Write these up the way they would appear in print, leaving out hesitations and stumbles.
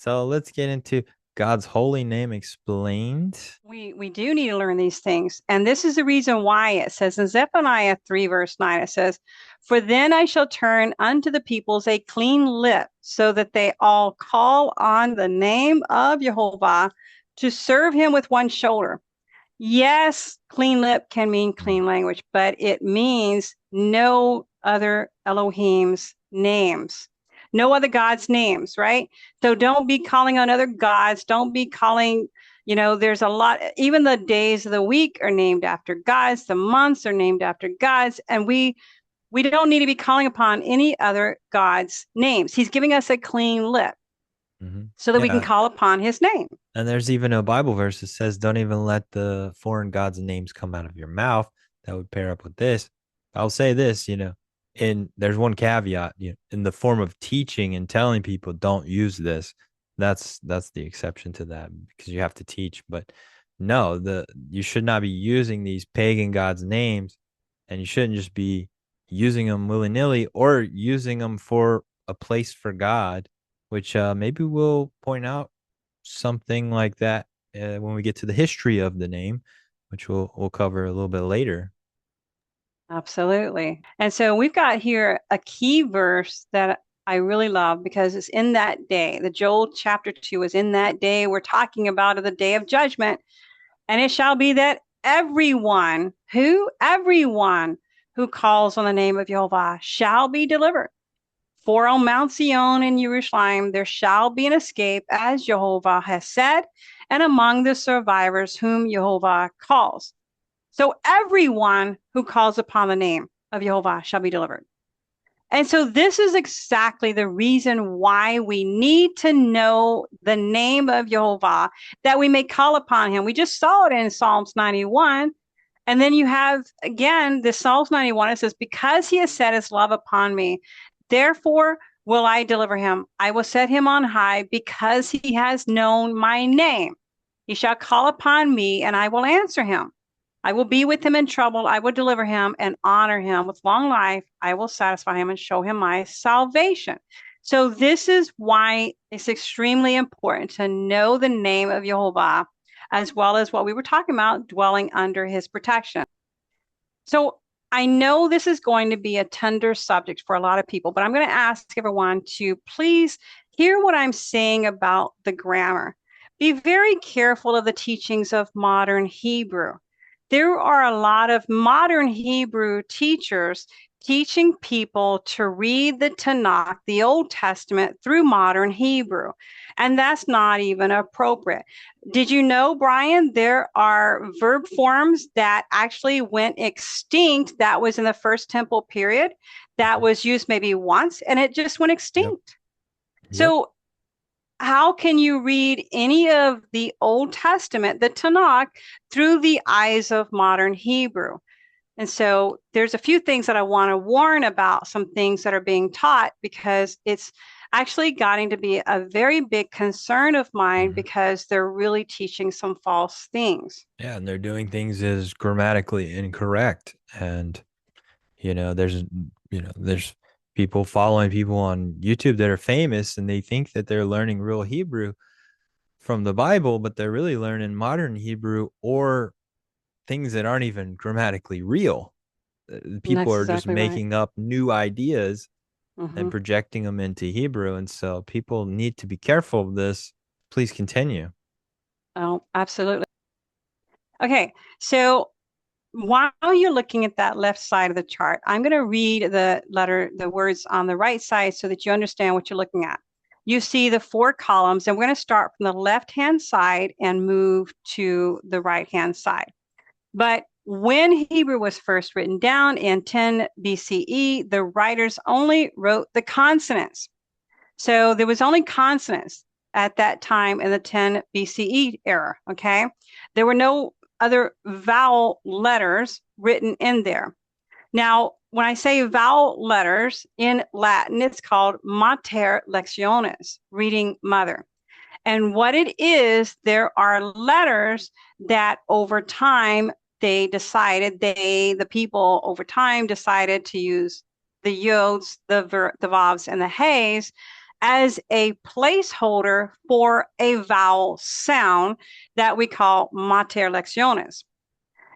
So let's get into God's holy name explained. We do need to learn these things. And this is the reason why it says in Zephaniah 3, verse 9, it says, For then I shall turn unto the peoples a clean lip, so that they all call on the name of Jehovah to serve him with one shoulder. Yes, clean lip can mean Mm. clean language, but it means no other Elohim's names, no other God's names, right? So don't be calling on other gods. Don't be calling, there's a lot, even the days of the week are named after gods, the months are named after gods, and we don't need to be calling upon any other God's names. He's giving us a clean lip Hmm. so that we can Yeah. call upon his name. And there's even a Bible verse that says, don't even let the foreign gods' names come out of your mouth. That would pair up with this. I'll say this, and there's one caveat, in the form of teaching and telling people don't use this. That's the exception to that because you have to teach. But no, you should not be using these pagan gods' names, and you shouldn't just be using them willy-nilly or using them for a place for God, which maybe we'll point out something like that when we get to the history of the name, which we'll cover a little bit later. Absolutely. And so we've got here a key verse that I really love because it's in that day. The Joel chapter 2 is in that day. We're talking about the day of judgment. And it shall be that everyone who calls on the name of Jehovah shall be delivered. For on Mount Zion in Jerusalem there shall be an escape, as Jehovah has said, and among the survivors whom Jehovah calls. So everyone who calls upon the name of Jehovah shall be delivered. And so this is exactly the reason why we need to know the name of Jehovah, that we may call upon him. We just saw it in Psalms 91. And then you have again the Psalms 91. It says, Because he has set his love upon me, therefore will I deliver him. I will set him on high because he has known my name. He shall call upon me and I will answer him. I will be with him in trouble. I will deliver him and honor him with long life. I will satisfy him and show him my salvation. So this is why it's extremely important to know the name of Jehovah, as well as what we were talking about, dwelling under his protection. So I know this is going to be a tender subject for a lot of people, but I'm going to ask everyone to please hear what I'm saying about the grammar. Be very careful of the teachings of modern Hebrew. There are a lot of modern Hebrew teachers teaching people to read the Tanakh, the Old Testament, through modern Hebrew. And that's not even appropriate. Did you know, Bryan, there are verb forms that actually went extinct that was in the first temple period that Mhm. was used maybe once and it just went Yep. extinct. Yep. So how can you read any of the Old Testament, the Tanakh, through the eyes of modern Hebrew? And so there's a few things that I want to warn about, some things that are being taught, because it's actually getting to be a very big concern of mine Mhm. because they're really teaching some false things. Yeah, and they're doing things as grammatically incorrect. And there's people following people on YouTube that are famous and they think that they're learning real Hebrew from the Bible, but they're really learning modern Hebrew or things that aren't even grammatically real. And People that's are just exactly right. making up new ideas and Hmm. projecting them into Hebrew. And so people need to be careful of this. Please continue. Oh, absolutely. Okay, so while you're looking at that left side of the chart, I'm going to read the words on the right side so that you understand what you're looking at. You see the four columns, and we're going to start from the left-hand side and move to the right-hand side. But when Hebrew was first written down in 10 BCE, the writers only wrote the consonants. So there was only consonants at that time in the 10 BCE era, okay? There were no other vowel letters written in there. Now, when I say vowel letters in Latin, it's called mater lectionis, reading mother. And what it is, there are letters that over time the people over time decided to use the yods, the vavs, and the hays as a placeholder for a vowel sound that we call mater lectiones.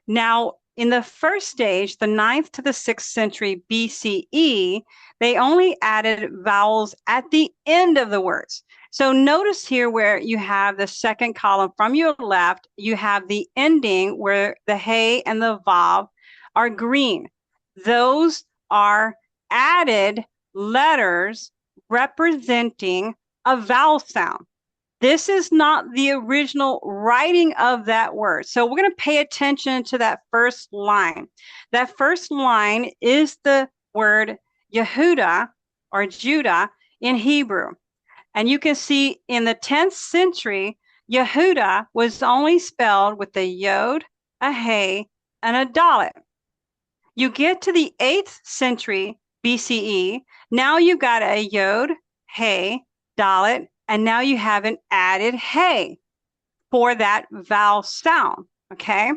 Now, in the first stage, the 9th to the 6th century BCE, they only added vowels at the end of the words. So notice here where you have the second column from your left, you have the ending where the hey and the vav are green. Those are added letters representing a vowel sound. This is not the original writing of that word. So we're going to pay attention to that first line. That first line is the word Yehuda or Judah in Hebrew. And you can see in the 10th century, Yehuda was only spelled with a yod, a hey, and a dalet. You get to the 8th century BCE, now you've got a yod, hey, dalet, and now you have an added hey for that vowel sound, okay?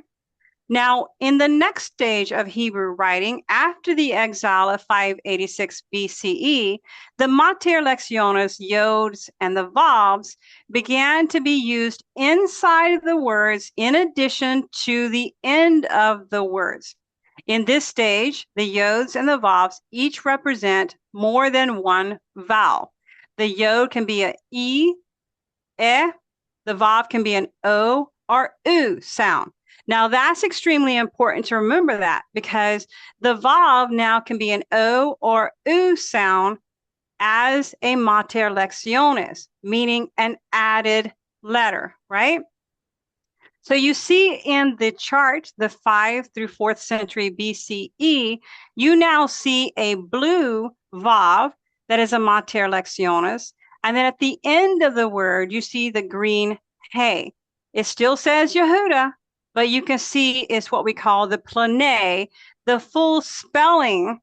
Now, in the next stage of Hebrew writing, after the exile of 586 BCE, the mater lectiones, yods, and the vavs began to be used inside of the words in addition to the end of the words. In this stage, the yods and the vavs each represent more than one vowel. The yod can be an e, the vav can be an o or u sound. Now that's extremely important to remember that because the vav now can be an o or u sound as a mater lectiones, meaning an added letter, right? So you see in the chart, the 5th through 4th century BCE, you now see a blue vav that is a mater lectiones. And then at the end of the word, you see the green hey. It still says Yehuda, but you can see it's what we call the plane, the full spelling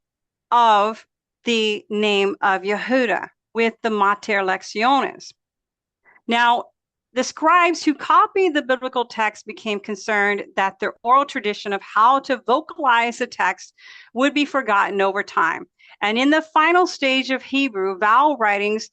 of the name of Yehuda with the mater lectiones. Now, the scribes who copied the biblical text became concerned that their oral tradition of how to vocalize the text would be forgotten over time. And in the final stage of Hebrew, vowel writings,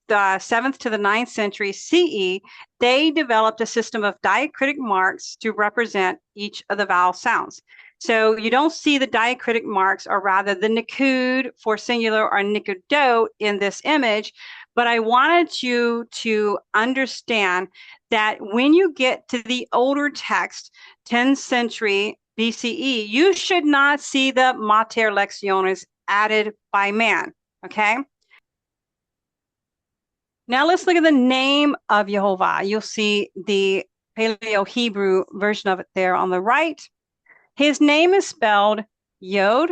the 7th to the 9th century CE, they developed a system of diacritic marks to represent each of the vowel sounds. So you don't see the diacritic marks, or rather the nikud for singular or nikudot in this image, but I wanted you to understand that when you get to the older text, 10th century BCE, you should not see the mater lectiones added by man, okay? Now let's look at the name of Yehovah. You'll see the Paleo Hebrew version of it there on the right. His name is spelled Yod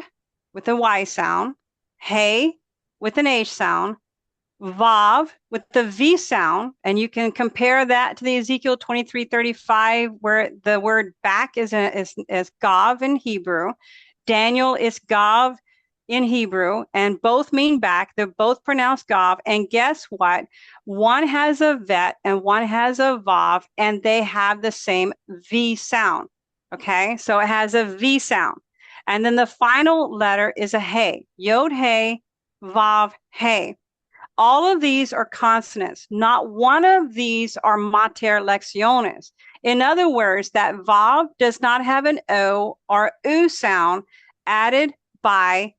with a Y sound, Hey with an H sound, Vav with the V sound, and you can compare that to the Ezekiel 23:35, where the word back is Gav in Hebrew. Daniel is Gav in Hebrew, and both mean back. They're both pronounced Gav. And guess what? One has a vet and one has a Vav, and they have the same V sound. Okay, so it has a V sound. And then the final letter is a Hey. Yod Hey, Vav Hey. All of these are consonants. Not one of these are mater lectiones. In other words, that Vav does not have an O or U sound added by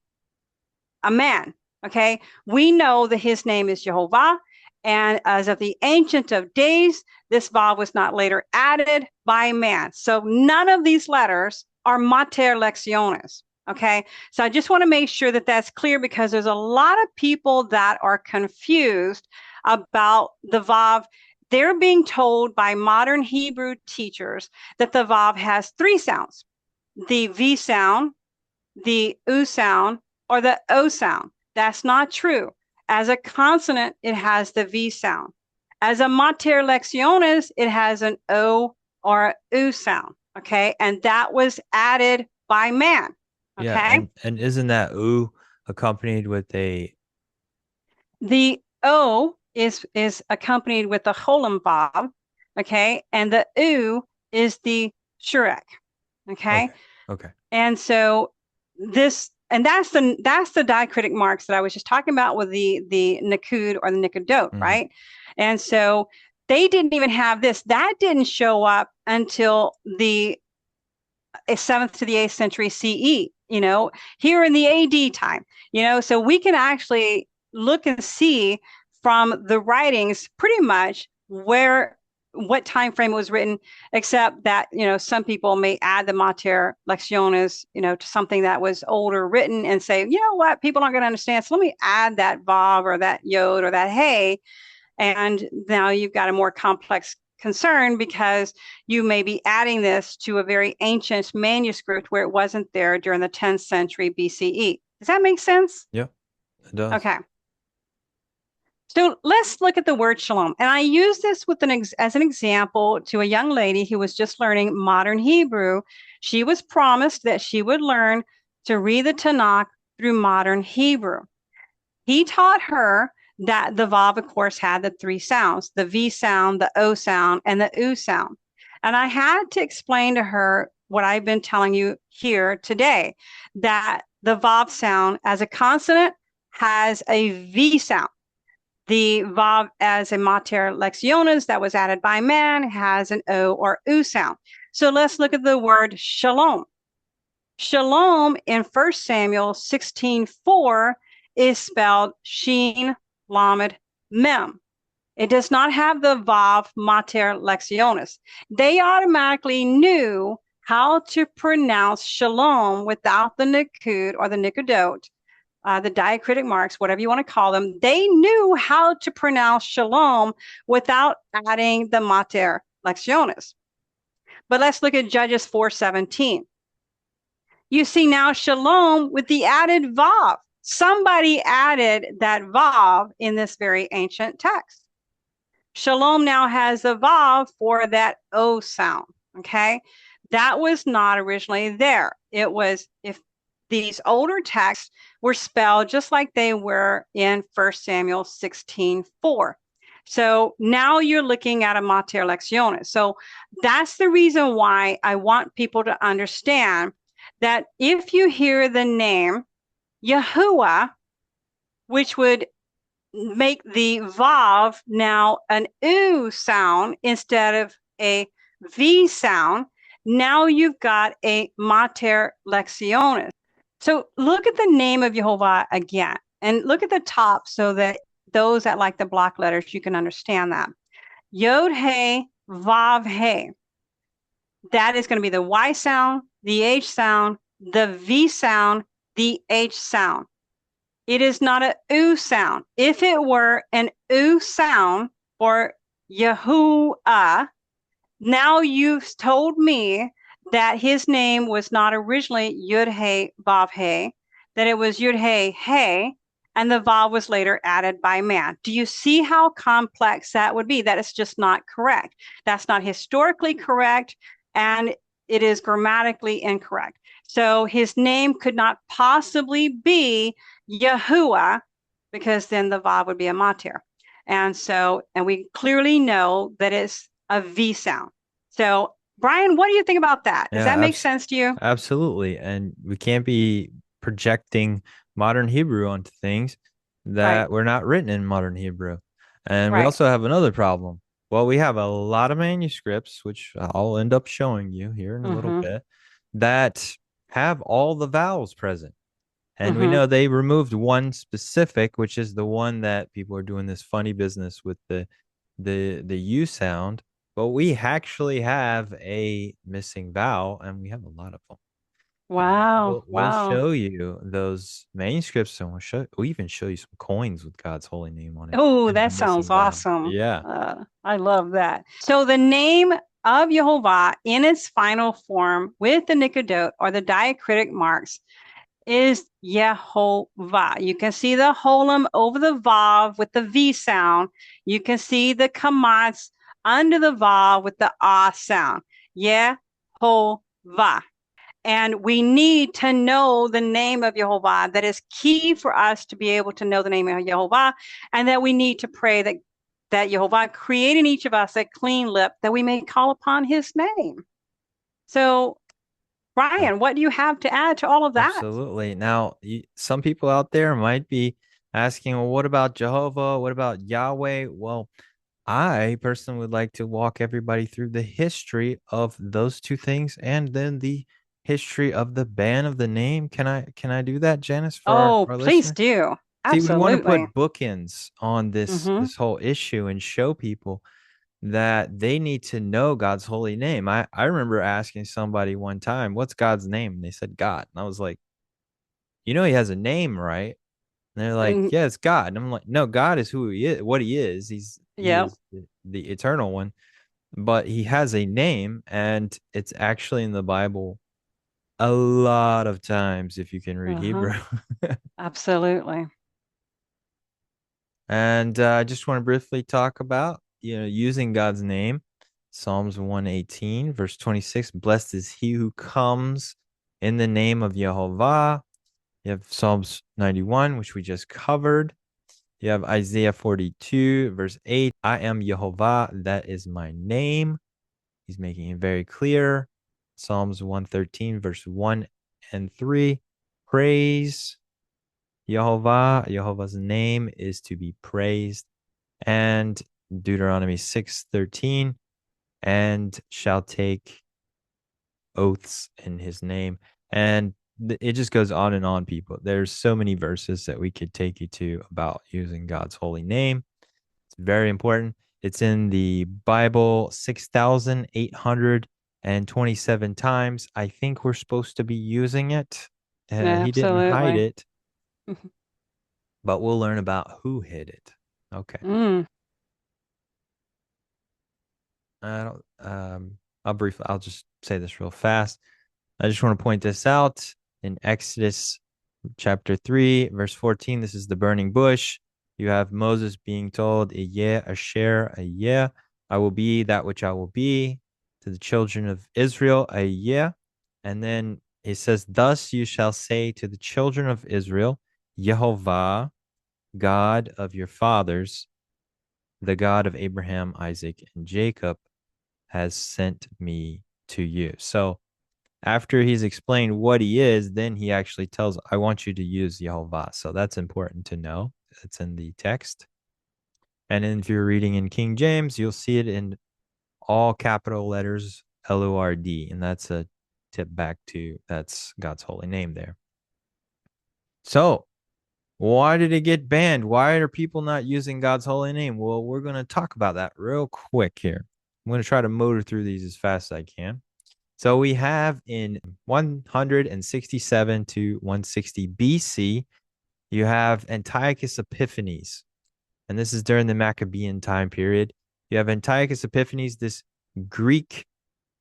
a man. Okay, we know that his name is Jehovah, and as of the Ancient of Days, this vav was not later added by man. So none of these letters are mater lectiones. Okay, so I just want to make sure that that's clear because there's a lot of people that are confused about the vav. They're being told by modern Hebrew teachers that the vav has three sounds: the V sound, the U sound, or the O sound. That's not true. As a consonant, it has the V sound. As a mater lectiones, it has an O or U sound. Okay, and that was added by man. Okay. Yeah, and isn't that "oo" accompanied with a? The O is accompanied with the cholam vav. Okay, and the U is the shurek. Okay. Okay. And so this and that's the diacritic marks that I was just talking about with the Nakud or the Nikudot, right? And so they didn't even have this. That didn't show up until the 7th to the 8th century CE, here in the AD time, so we can actually look and see from the writings pretty much what time frame it was written, except that, some people may add the Mater Lectiones, to something that was older written and say, you know what, people aren't going to understand. So let me add that Vav or that Yod or that Hey. And now you've got a more complex concern because you may be adding this to a very ancient manuscript where it wasn't there during the 10th century BCE. Does that make sense? Yeah, it does. Okay. So let's look at the word shalom. And I use this as an example to a young lady who was just learning modern Hebrew. She was promised that she would learn to read the Tanakh through modern Hebrew. He taught her that the Vav, of course, had the 3 sounds, the V sound, the O sound, and the U sound. And I had to explain to her what I've been telling you here today, that the Vav sound as a consonant has a V sound. The Vav as a Mater Lectiones that was added by man has an O or U sound. So let's look at the word shalom. Shalom in 1 Samuel 16:4 is spelled Shin Lamed Mem. It does not have the Vav Mater Lectiones. They automatically knew how to pronounce shalom without the Nikud or the Nikudot, the diacritic marks, whatever you want to call them. They knew how to pronounce shalom without adding the Mater Lectiones. But let's look at Judges 4:17. You see now shalom with the added Vav. Somebody added that Vav in this very ancient text. Shalom now has a Vav for that O sound, okay? That was not originally there. It was, if these older texts were spelled just like they were in 1 Samuel 16:4. So now you're looking at a Mater Lectiones. So that's the reason why I want people to understand that if you hear the name Yahuwah, which would make the Vav now an U sound instead of a V sound, now you've got a Mater Lectiones. So look at the name of Yehovah again, and look at the top so that those that like the block letters, you can understand that. Yod He Vav He. That is going to be the Y sound, the H sound, the V sound, the H sound. It is not a U sound. If it were an U sound for Yahuwah, now you've told me that his name was not originally Yud He Vav He, that it was Yud He He, and the Vav was later added by man. Do you see how complex that would be? That is just not correct. That's not historically correct, and it is grammatically incorrect. So his name could not possibly be Yahuwah, because then the Vav would be a Mater. And we clearly know that it's a V sound. So Bryan, what do you think about that? Does that make sense to you? Absolutely. And we can't be projecting modern Hebrew onto things that were not written in modern Hebrew. And we also have another problem. Well, we have a lot of manuscripts, which I'll end up showing you here in a little bit, that have all the vowels present. And we know they removed one specific, which is the one that people are doing this funny business with the U sound. But we actually have a missing vowel, and we have a lot of them. Wow. We'll show you those manuscripts, and we'll even show you some coins with God's holy name on it. Oh, that sounds awesome. Yeah. I love that. So the name of Yehovah in its final form with the Nikudot or the diacritic marks is Yehovah. You can see the holum over the Vav with the V sound. You can see the kamatz under the Vav with the Ah sound. Yehovah. And we need to know the name of Yehovah. That is key for us to be able to know the name of Yehovah, and that we need to pray that Yehovah create in each of us a clean lip that we may call upon his name. So Bryan, what do you have to add to all of that? Absolutely. Now, some people out there might be asking, well, what about Jehovah? What about Yahweh? Well, I personally would like to walk everybody through the history of those two things and then the history of the ban of the name. Can I do that, Janice, for Oh, our please listener? do. See, we want to Absolutely. put bookends on this Mm-hmm. this whole issue and show people that they need to know God's holy name. I remember asking somebody one time, "What's God's name?" And they said God. And I was like, he has a name, right? And they're like, Mm, yeah, it's God. And I'm like, no, God is who he is, what he is. He yep. is the eternal one, but he has a name, and it's actually in the Bible a lot of times if you can read Uh-huh. Hebrew. Absolutely. And I just want to briefly talk about, using God's name. Psalms 118, verse 26, blessed is he who comes in the name of Yehovah. You have Psalms 91, which we just covered. You have Isaiah 42, verse 8. I am Yehovah, that is my name. He's making it very clear. Psalms 113, verse 1 and 3. Praise Yehovah. Yehovah's name is to be praised. And Deuteronomy 6:13, and shall take oaths in his name. And it just goes on and on, people. There's so many verses that we could take you to about using God's holy name. It's very important. It's in the Bible 6,827 times. I think we're supposed to be using it. He didn't hide Absolutely. it, but we'll learn about who hid it. Okay. Mm, I don't, I'll just say this real fast. I just want to point this out in Exodus chapter 3, verse 14. This is the burning bush. You have Moses being told, Ayeh, Asher, Ayeh, I will be that which I will be to the children of Israel, Ayeh. And then he says, thus you shall say to the children of Israel, Yehovah, God of your fathers, the God of Abraham, Isaac, and Jacob, has sent me to you. So after he's explained what he is, then he actually tells, I want you to use Yehovah. So that's important to know. It's in the text. And if you're reading in King James, you'll see it in all capital letters, Lord. And that's a tip back to that's God's holy name there. So why did it get banned? Why are people not using God's holy name? Well, we're going to talk about that real quick here. I'm going to try to motor through these as fast as I can. So we have in 167 to 160 BC, you have Antiochus Epiphanes, and this is during the Maccabean time period. You have Antiochus Epiphanes, this Greek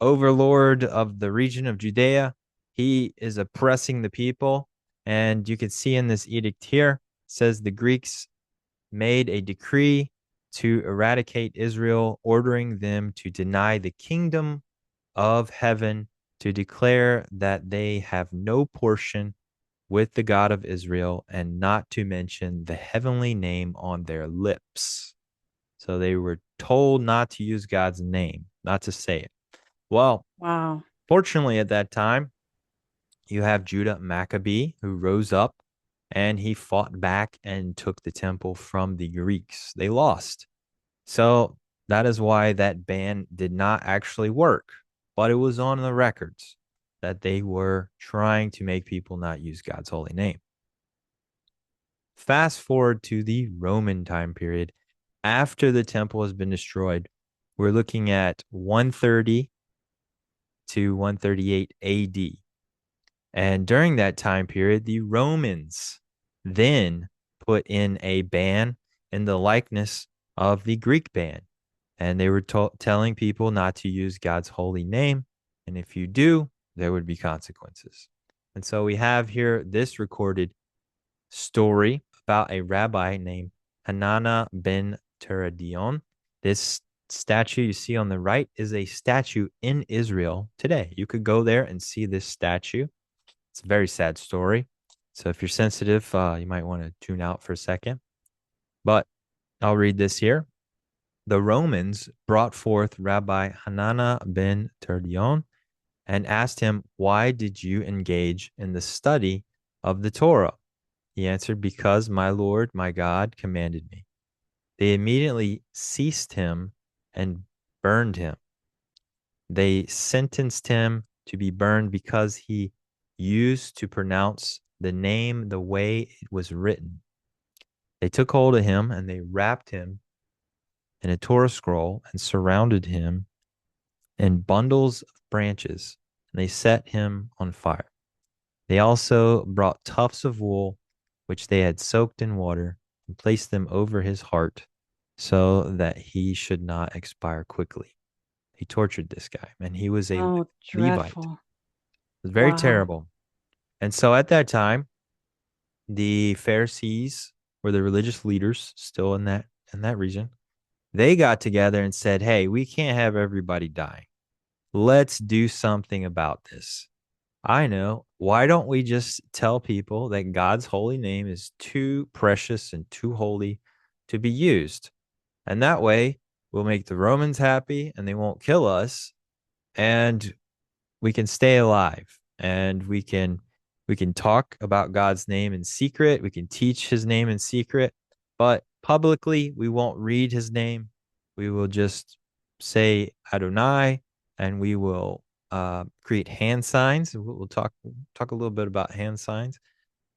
overlord of the region of Judea. He is oppressing the people, and you can see in this edict here, says the Greeks made a decree to eradicate Israel, ordering them to deny the kingdom of heaven, to declare that they have no portion with the God of Israel, and not to mention the heavenly name on their lips. So they were told not to use God's name, not to say it. Well, wow. fortunately, at that time, you have Judah Maccabee, who rose up and he fought back and took the temple from the Greeks. They lost. So that is why that ban did not actually work, but it was on the records that they were trying to make people not use God's holy name. Fast forward to the Roman time period. After the temple has been destroyed, we're looking at 130 to 138 AD. And during that time period, the Romans then put in a ban in the likeness of the Greek ban. And they were telling people not to use God's holy name. And if you do, there would be consequences. And so we have here this recorded story about a rabbi named Hanana ben Teradion. This statue you see on the right is a statue in Israel today. You could go there and see this statue. It's a very sad story. So if you're sensitive, you might want to tune out for a second. But I'll read this here. The Romans brought forth Rabbi Hanana ben Terdion and asked him, "Why did you engage in the study of the Torah?" He answered, "Because my Lord, my God, commanded me." They immediately seized him and burned him. They sentenced him to be burned because he used to pronounce the name the way it was written. They took hold of him and they wrapped him in a Torah scroll and surrounded him in bundles of branches, and they set him on fire. They also brought tufts of wool, which they had soaked in water, and placed them over his heart so that he should not expire quickly. He tortured this guy, and he was a Oh, Levite. dreadful. It was very Wow. terrible. And so at that time, the Pharisees were the religious leaders still in that region. They got together and said, "Hey, we can't have everybody die. Let's do something about this. I know. Why don't we just tell people that God's holy name is too precious and too holy to be used? And that way, we'll make the Romans happy and they won't kill us. And we can stay alive and we can talk about God's name in secret. We can teach his name in secret, but publicly we won't read his name. We will just say Adonai, and we will create hand signs. We'll talk a little bit about hand signs.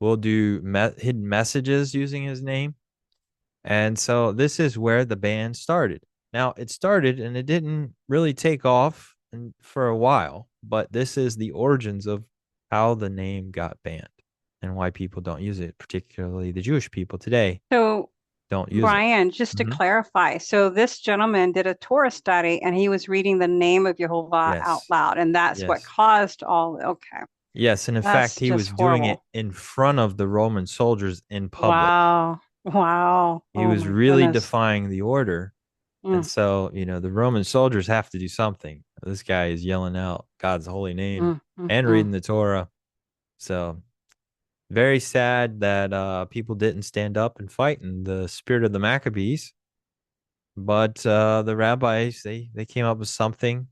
We'll do hidden messages using his name. And so this is where the band started. Now it started and it didn't really take off for a while, but this is the origins of how the name got banned and why people don't use it, particularly the Jewish people today So, don't use it. Bryan, just to Hmm. clarify, so this gentleman did a Torah study and he was reading the name of Jehovah out Yes. loud, and that's what Yes. caused all. Okay, Yes. And in fact, that's he just was doing it horrible. in front of the Roman soldiers in public. Wow. Wow. He Oh was my really goodness. defying the order. And Mm, so, the Roman soldiers have to do something. This guy is yelling out God's holy name mm, mm, and mm. reading the Torah. So, very sad that people didn't stand up and fight in the spirit of the Maccabees. But the rabbis, they came up with something.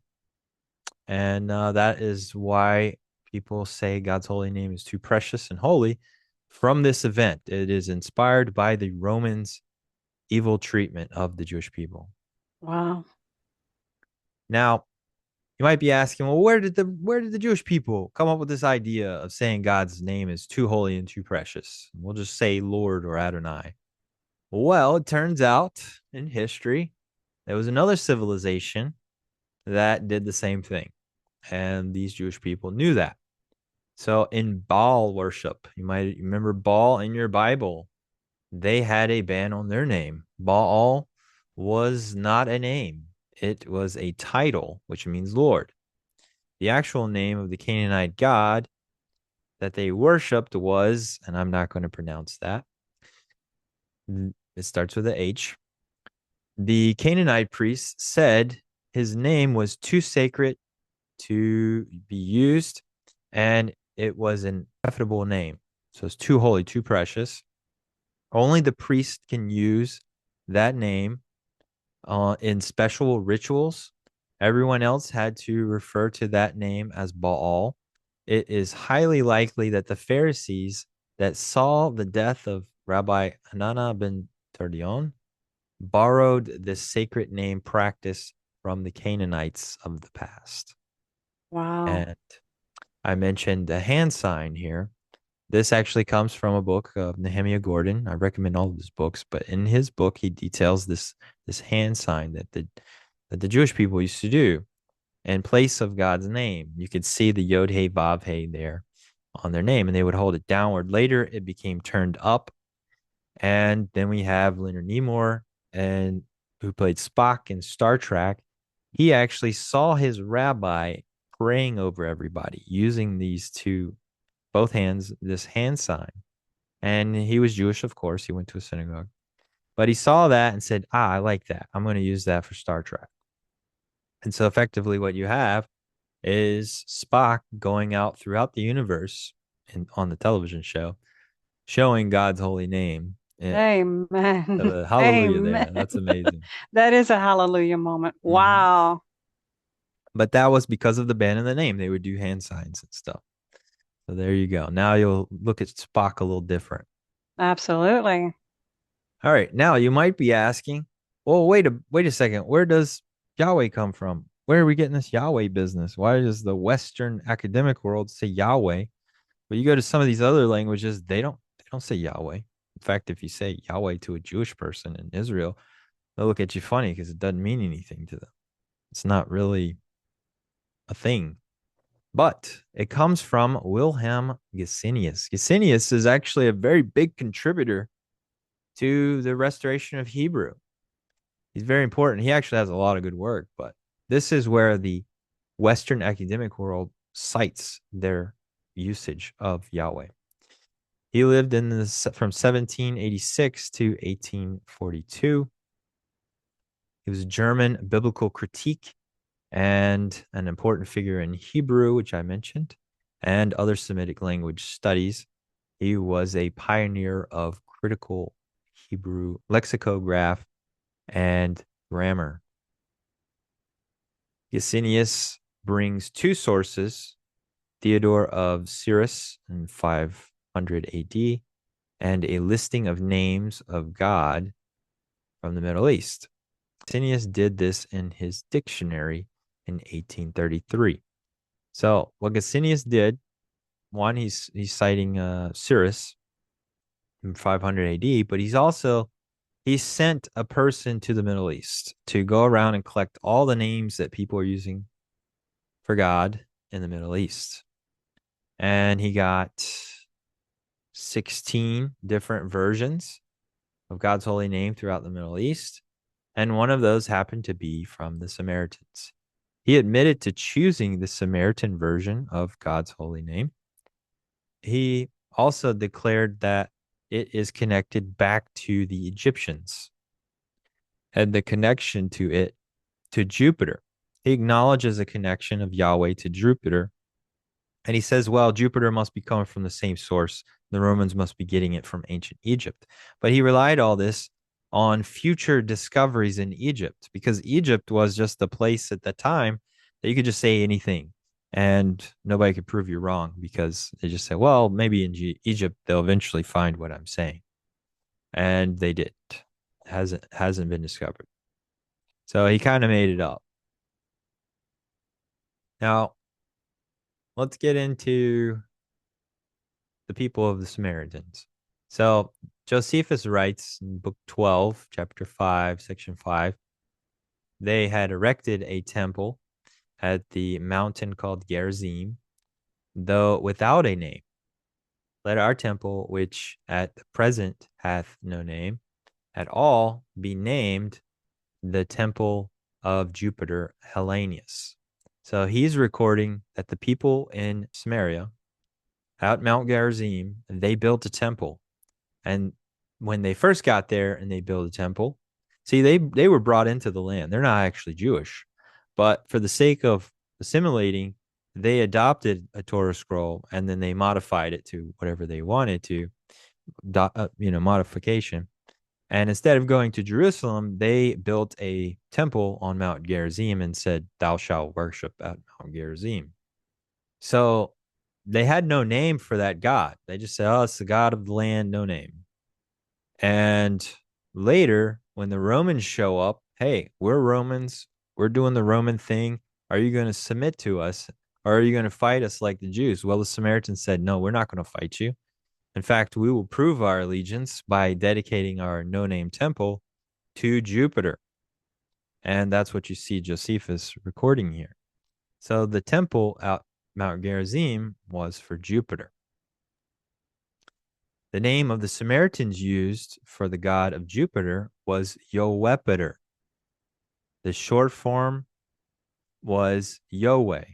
And that is why people say God's holy name is too precious and holy from this event. It is inspired by the Romans' evil treatment of the Jewish people. Wow. Now, you might be asking, well, where did the Jewish people come up with this idea of saying God's name is too holy and too precious? We'll just say Lord or Adonai. Well, it turns out in history there was another civilization that did the same thing, and these Jewish people knew that. So in Baal worship, you might remember Baal in your Bible. They had a ban on their name. Baal was not a name. It was a title, which means Lord. The actual name of the Canaanite god that they worshipped was, and I'm not going to pronounce that. It starts with a H. The Canaanite priests said his name was too sacred to be used, and it was an ineffable name. So it's too holy, too precious. Only the priest can use that name in special rituals. Everyone else had to refer to that name as Baal. It is highly likely that the Pharisees that saw the death of Rabbi Hanana ben Tardion borrowed this sacred name practice from the Canaanites of the past. Wow. And I mentioned the hand sign here. This actually comes from a book of Nehemiah Gordon. I recommend all of his books, but in his book, he details this hand sign that the Jewish people used to do in place of God's name. You could see the Yod Hey Vav Hey there on their name, and they would hold it downward. Later, it became turned up, and then we have Leonard Nimoy, and who played Spock in Star Trek. He actually saw his rabbi praying over everybody using these two both hands, this hand sign. And he was Jewish, of course. He went to a synagogue. But he saw that and said, I like that. I'm going to use that for Star Trek. And so effectively, what you have is Spock going out throughout the universe on the television show, showing God's holy name. Yeah. Amen. Hallelujah there. Amen. That's amazing. That is a hallelujah moment. Hmm. Wow. But that was because of the band and the name. They would do hand signs and stuff. So there you go. Now you'll look at Spock a little different. Absolutely. All right. Now you might be asking, well, wait a second. Where does Yahweh come from? Where are we getting this Yahweh business? Why does the Western academic world say Yahweh? But you go to some of these other languages, they don't say Yahweh. In fact, if you say Yahweh to a Jewish person in Israel, they'll look at you funny because it doesn't mean anything to them. It's not really a thing. But it comes from Wilhelm Gesenius. Gesenius is actually a very big contributor to the restoration of Hebrew. He's very important. He actually has a lot of good work, but this is where the Western academic world cites their usage of Yahweh. He lived from 1786 to 1842. He was a German biblical critique and an important figure in Hebrew, which I mentioned, and other Semitic language studies. He was a pioneer of critical Hebrew lexicograph and grammar. Gesenius brings two sources, Theodore of Cyrus in 500 AD, and a listing of names of God from the Middle East. Gesenius did this in his dictionary in 1833. So what Gesenius did, one, he's citing Cyrus in 500 AD, but he sent a person to the Middle East to go around and collect all the names that people are using for God in the Middle East. And he got 16 different versions of God's holy name throughout the Middle East. And one of those happened to be from the Samaritans. He admitted to choosing the Samaritan version of God's holy name. He also declared that it is connected back to the Egyptians and the connection to Jupiter. He acknowledges a connection of Yahweh to Jupiter. And he says, well, Jupiter must be coming from the same source. The Romans must be getting it from ancient Egypt. But he relied all this on future discoveries in Egypt because Egypt was just a place at the time that you could just say anything and nobody could prove you wrong because they just say, well, maybe in Egypt they'll eventually find what I'm saying. And they did. Hasn't been discovered. So he kind of made it up. Now, let's get into the people of the Samaritans. So Josephus writes in book 12, chapter 5, section 5, they had erected a temple at the mountain called Gerizim, though without a name. Let our temple, which at the present hath no name at all, be named the temple of Jupiter Hellenius. So he's recording that the people in Samaria, out Mount Gerizim, they built a temple. And when they first got there and they built a temple, see, they were brought into the land. They're not actually Jewish, but for the sake of assimilating, they adopted a Torah scroll and then they modified it to whatever they wanted to, modification. And instead of going to Jerusalem, they built a temple on Mount Gerizim and said, "Thou shalt worship at Mount Gerizim." So they had no name for that God. They just said, "Oh, it's the God of the land, no name." And later, when the Romans show up, hey, we're Romans. We're doing the Roman thing. Are you going to submit to us? Or are you going to fight us like the Jews? Well, the Samaritans said, no, we're not going to fight you. In fact, we will prove our allegiance by dedicating our no-name temple to Jupiter. And that's what you see Josephus recording here. So the temple at Mount Gerizim was for Jupiter. The name of the Samaritans used for the god of Jupiter was Yehovah. The short form was Yahweh.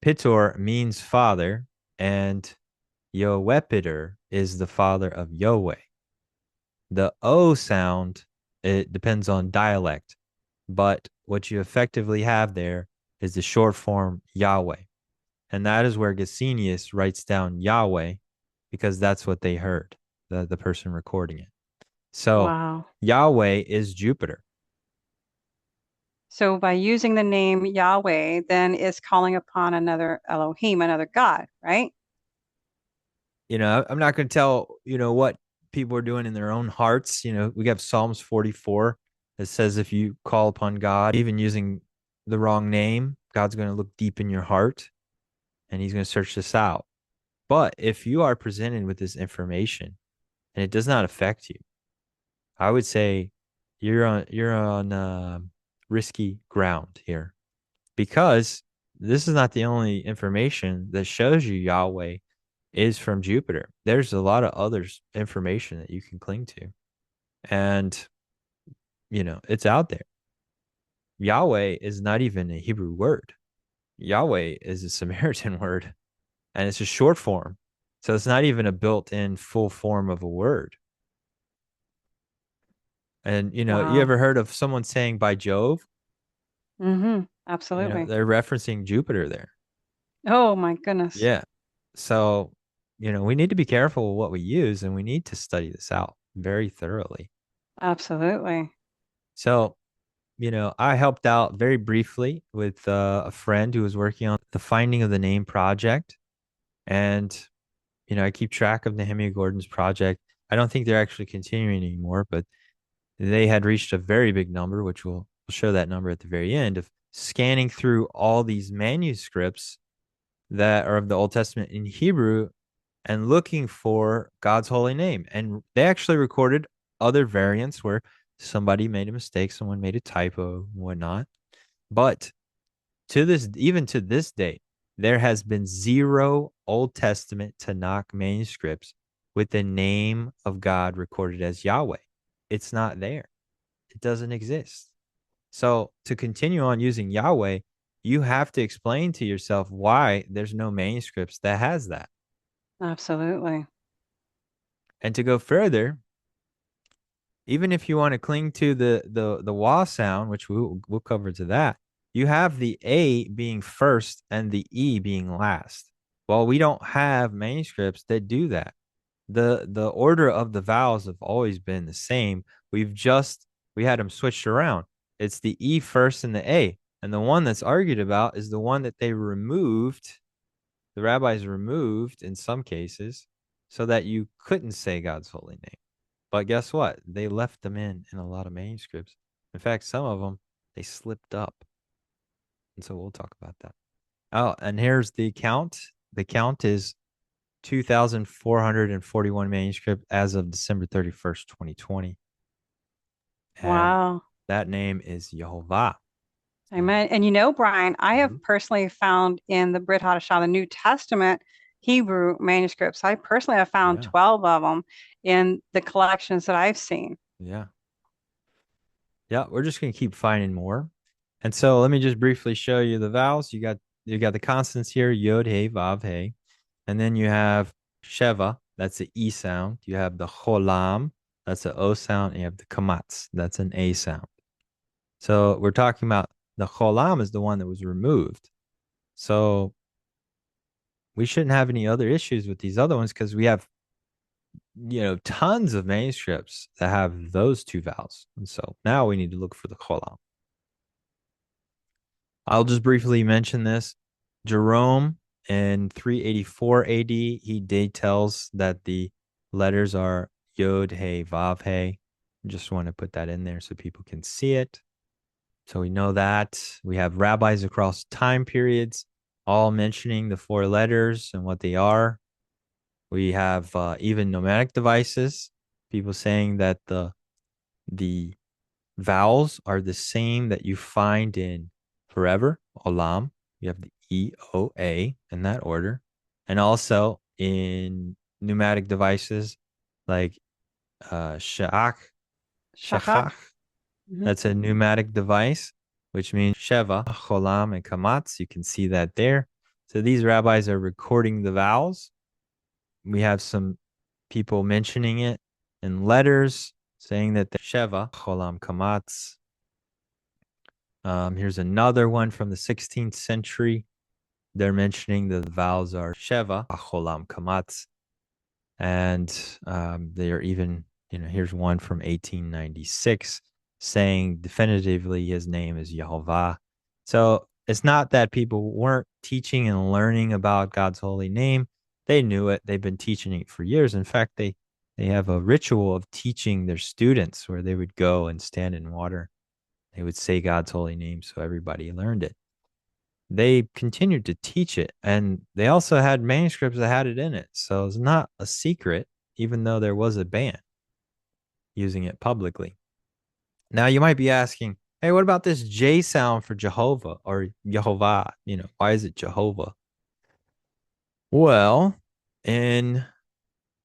Pitor means father, and Yehovah is the father of Yahweh. The O sound, it depends on dialect, but what you effectively have there is the short form Yahweh. And that is where Gesenius writes down Yahweh because that's what they heard, the person recording it. So Wow. Yahweh is Jupiter. So by using the name Yahweh, then is calling upon another Elohim, another God, right? I'm not going to tell, what people are doing in their own hearts. We have Psalms 44 that says if you call upon God, even using the wrong name, God's going to look deep in your heart and he's going to search this out. But if you are presented with this information and it does not affect you, I would say you're on risky ground here because this is not the only information that shows you Yahweh is from Jupiter. There's a lot of other information that you can cling to. And, it's out there. Yahweh is not even a Hebrew word. Yahweh is a Samaritan word and it's a short form. So it's not even a built in full form of a word. And, you Wow. ever heard of someone saying by Jove? Absolutely. They're referencing Jupiter there. Oh my goodness. Yeah. So, we need to be careful with what we use and we need to study this out very thoroughly. Absolutely. So, I helped out very briefly with a friend who was working on the Finding of the Name project. And, I keep track of Nehemiah Gordon's project. I don't think they're actually continuing anymore, but they had reached a very big number, which we'll show that number at the very end of scanning through all these manuscripts that are of the Old Testament in Hebrew and looking for God's holy name. And they actually recorded other variants where somebody made a mistake, someone made a typo, and whatnot. But even to this day, there has been zero Old Testament Tanakh manuscripts with the name of God recorded as Yahweh. It's not there. It doesn't exist. So to continue on using Yahweh, you have to explain to yourself why there's no manuscripts that has that. Absolutely. And to go further, even if you want to cling to the wah sound, which we'll cover to that, you have the A being first and the E being last. Well, we don't have manuscripts that do that. The order of the vowels have always been the same. We had them switched around. It's the E first and the A. And the one that's argued about is the one that they removed, the rabbis removed in some cases, so that you couldn't say God's holy name. But guess what? They left them in a lot of manuscripts. In fact, some of them they slipped up. And so we'll talk about that. Oh, and here's the count. The count is 2,441 manuscript as of December 31st, 2020. And Wow. that name is Yehovah. Amen. And Bryan, I have Mhm. personally found in the Brit Hadashah, the New Testament Hebrew manuscripts, I personally have found Yeah. 12 of them in the collections that I've seen. Yeah. Yeah. We're just gonna keep finding more. And so let me just briefly show you the vowels. You got the consonants here, yod, hey, vav, hey. And then you have Sheva, that's the E sound. You have the Cholam, that's the O sound. And you have the Kamatz, that's an A sound. So we're talking about the Cholam is the one that was removed. So we shouldn't have any other issues with these other ones because we have, tons of manuscripts that have those two vowels. And so now we need to look for the Cholam. I'll just briefly mention this. Jerome in 384 AD, he details that the letters are Yod, Hey, Vav, Hey. Just want to put that in there so people can see it. So we know that. We have rabbis across time periods all mentioning the four letters and what they are. We have even nomadic devices, people saying that the vowels are the same that you find in forever, olam. You have the E, O, A in that order. And also in pneumatic devices like sha'ach, Shachach. shachach. Mhm. That's a pneumatic device, which means sheva, cholam, and kamatz. You can see that there. So these rabbis are recording the vowels. We have some people mentioning it in letters, saying that the sheva, cholam, kamatz. Here's another one from the 16th century. They're mentioning the vowels are sheva, cholam, kamatz. And they are even, here's one from 1896 saying definitively his name is Yehovah. So it's not that people weren't teaching and learning about God's holy name. They knew it. They've been teaching it for years. In fact, they have a ritual of teaching their students where they would go and stand in water. They would say God's holy name so everybody learned it. They continued to teach it, and they also had manuscripts that had it in it. So it's not a secret, even though there was a ban using it publicly. Now you might be asking, hey, what about this J sound for Jehovah or Yehovah? Why is it Jehovah? Well, in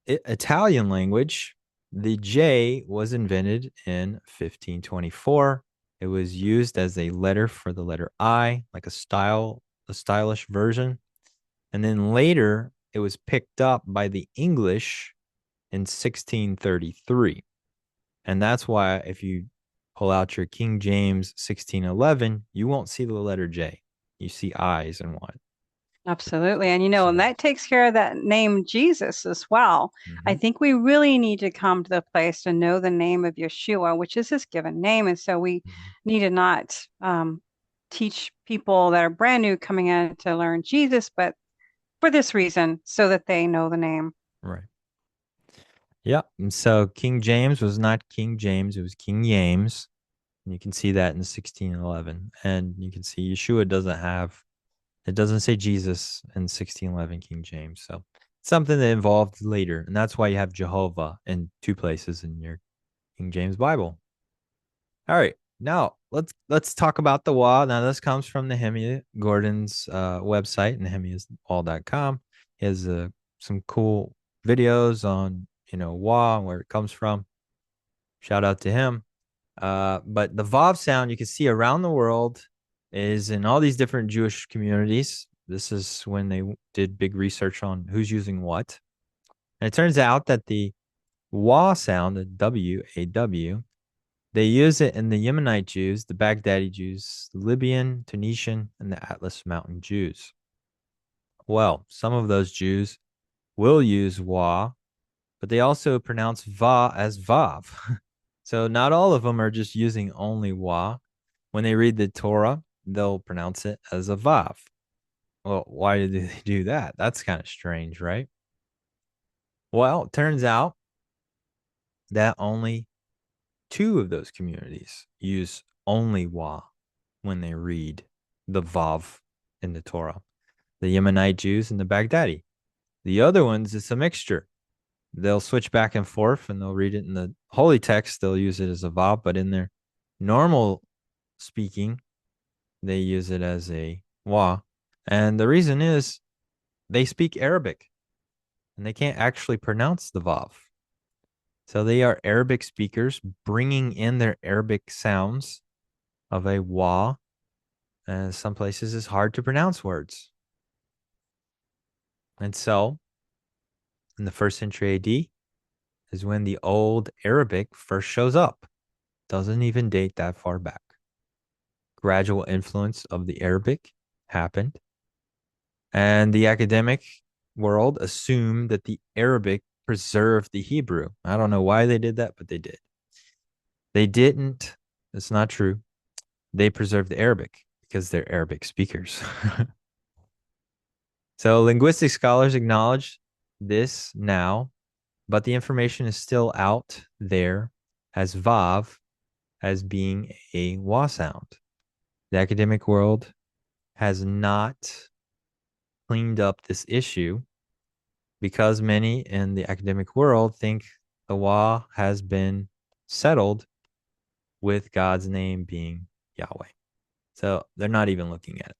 Italian language, the J was invented in 1524. It was used as a letter for the letter I, like a stylish version. And then later, it was picked up by the English in 1633. And that's why if you pull out your King James 1611, you won't see the letter J. You see I's and one. Absolutely. And and So, that takes care of that name Jesus as well. I mhm, think we really need to come to the place to know the name of Yeshua, which is his given name. And so we mhm, need to not teach people that are brand new coming in to learn Jesus, but for this reason, so that they know the name. right. Yeah. And so King James was not King James, it was King James. And you can see that in 1611. And you can see Yeshua it doesn't say Jesus in 1611 King James. So it's something that evolved later. And that's why you have Jehovah in two places in your King James Bible. All right. Now let's talk about the wall. Now this comes from Nehemiah Gordon's website, nehemiahswall.com. He has some cool videos on wah and where it comes from. Shout out to him. But the Vav sound you can see around the world is in all these different Jewish communities. This is when they did big research on who's using what. And it turns out that the wah sound, the W-A-W, they use it in the Yemenite Jews, the Baghdadi Jews, the Libyan, Tunisian, and the Atlas Mountain Jews. Well, some of those Jews will use wah, but they also pronounce va as vav. So not all of them are just using only wah. When they read the Torah, they'll pronounce it as a vav. Well, why did they do that? That's kind of strange, right? Well, it turns out that only two of those communities use only wah when they read the vav in the Torah. The Yemenite Jews and the Baghdadi. The other ones, it's a mixture. They'll switch back and forth and they'll read it in the holy text. They'll use it as a vav, but in their normal speaking, they use it as a wah. And the reason is they speak Arabic and they can't actually pronounce the vav. So they are Arabic speakers bringing in their Arabic sounds of a wah. And some places it's hard to pronounce words. And so in the first century AD is when the old Arabic first shows up. Doesn't even date that far back. Gradual influence of the Arabic happened, and the academic world assumed that the Arabic preserved the Hebrew. I don't know why they did that, but they did. They didn't. It's not true. They preserved the Arabic because they're Arabic speakers. So linguistic scholars acknowledge this now, but the information is still out there as Vav as being a Wa sound. The academic world has not cleaned up this issue because many in the academic world think the Wa has been settled with God's name being Yahweh. So they're not even looking at it.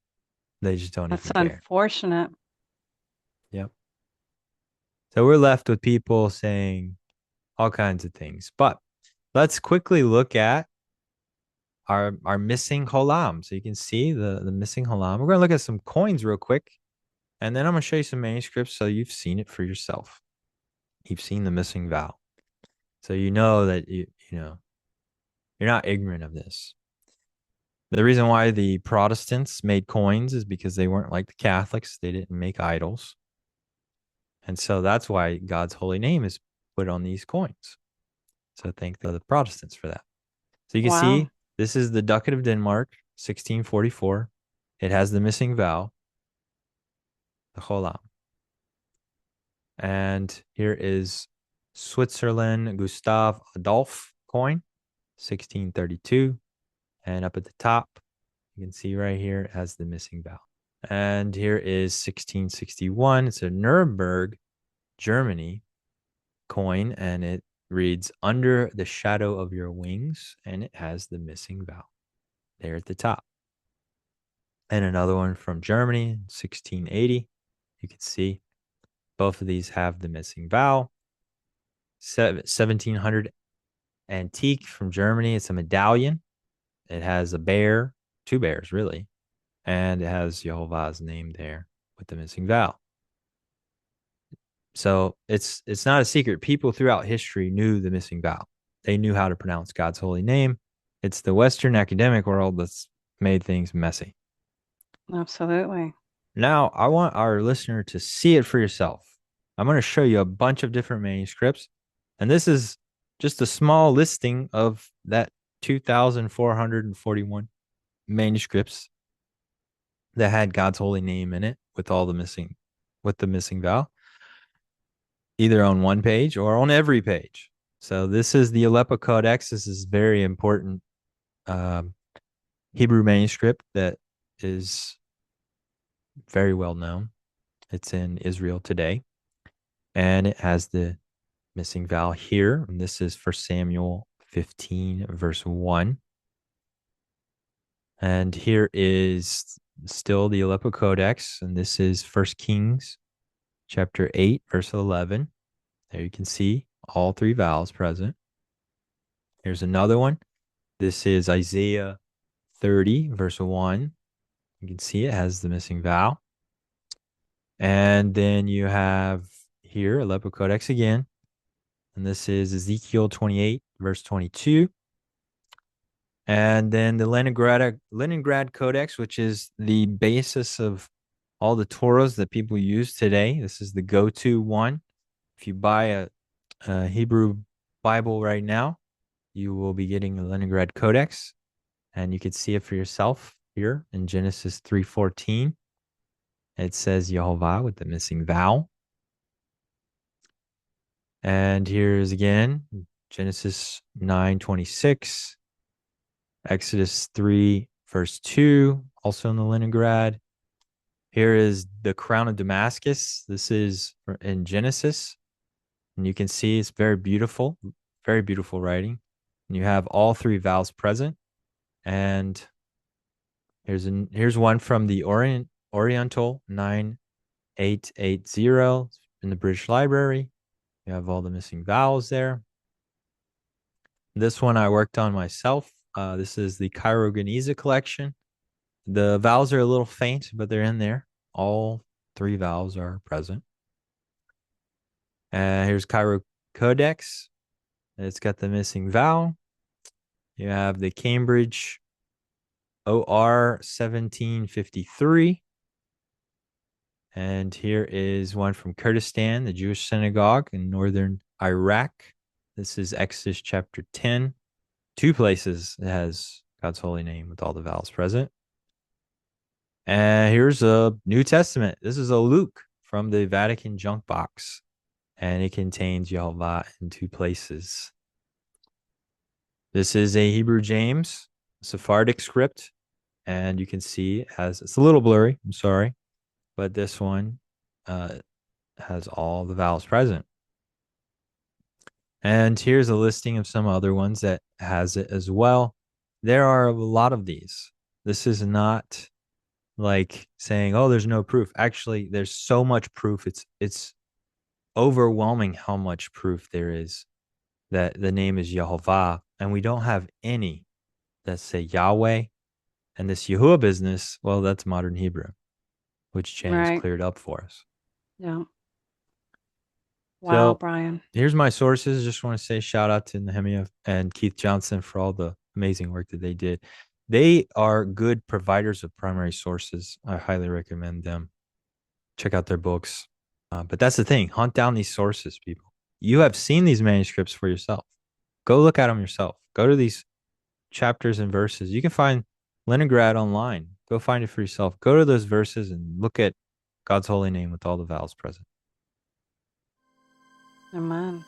They just don't That's even care. unfortunate. Yep. So we're left with people saying all kinds of things. But let's quickly look at our missing holam. So you can see the missing holam. We're going to look at some coins real quick. And then I'm going to show you some manuscripts so you've seen it for yourself. You've seen the missing vowel. So you know that you're not ignorant of this. The reason why the Protestants made coins is because they weren't like the Catholics. They didn't make idols. And so that's why God's holy name is put on these coins. So thank the Protestants for that. So you can Wow. see this is the Ducat of Denmark, 1644. It has the missing vowel, the cholam. And here is Switzerland Gustav Adolf coin, 1632. And up at the top, you can see right here it has the missing vowel. And here is 1661. It's a Nuremberg, Germany coin, and it reads under the shadow of your wings, and it has the missing vowel there at the top. And another one from Germany, 1680. You can see both of these have the missing vowel. 1700 antique from Germany. It's a medallion. It has a bear, two bears really, and it has Yehovah's name there with the missing vowel. So it's not a secret. People throughout history knew the missing vowel. They knew how to pronounce God's holy name. It's the Western academic world that's made things messy. Absolutely. Now, I want our listener to see it for yourself. I'm going to show you a bunch of different manuscripts, and this is just a small listing of that 2,441 manuscripts that had God's holy name in it with the missing vowel, either on one page or on every page. So this is the Aleppo Codex. This is very important Hebrew manuscript that is very well known. It's in Israel today, and it has the missing vowel here. And this is for Samuel 15, verse 1. And here is still the Aleppo Codex, and this is 1 Kings chapter 8, verse 11. There you can see all three vowels present. Here's another one. This is Isaiah 30, verse 1. You can see it has the missing vowel. And then you have here Aleppo Codex again. And this is Ezekiel 28, verse 22. And then the Leningrad Codex, which is the basis of all the Torahs that people use today. This is the go-to one. If you buy a Hebrew Bible right now, you will be getting the Leningrad Codex, and you can see it for yourself here in Genesis 3:14. It says Yehovah with the missing vowel. And here's again Genesis 9:26, Exodus 3, verse 2, also in the Leningrad. Here is the crown of Damascus. This is in Genesis. And you can see it's very beautiful writing. And you have all three vowels present. And here's one from the Oriental 9880 in the British Library. You have all the missing vowels there. This one I worked on myself. This is the Cairo Geniza collection. The vowels are a little faint, but they're in there. All three vowels are present. Here's Cairo Codex. It's got the missing vowel. You have the Cambridge OR 1753. And here is one from Kurdistan, the Jewish synagogue in northern Iraq. This is Exodus chapter 10. Two places it has God's holy name with all the vowels present. And here's a New Testament. This is a Luke from the Vatican junk box, and it contains Yehovah in two places. This is a Hebrew James, Sephardic script, and you can see it's a little blurry, I'm sorry, but this one has all the vowels present. And here's a listing of some other ones that has it as well. There are a lot of these. This is not like saying, oh, there's no proof. Actually, there's so much proof. It's overwhelming how much proof there is that the name is Yehovah, and we don't have any that say Yahweh. And this Yahuwah business, well, that's modern Hebrew, which James Right. cleared up for us. Yeah. Wow, So Bryan. here's my sources. Just want to say shout out to Nehemiah and Keith Johnson for all the amazing work that they did. They are good providers of primary sources. I highly recommend them. Check out their books. But that's the thing. Hunt down these sources, people. You have seen these manuscripts for yourself. Go look at them yourself. Go to these chapters and verses. You can find Leningrad online. Go find it for yourself. Go to those verses and look at God's holy name with all the vowels present. Amen.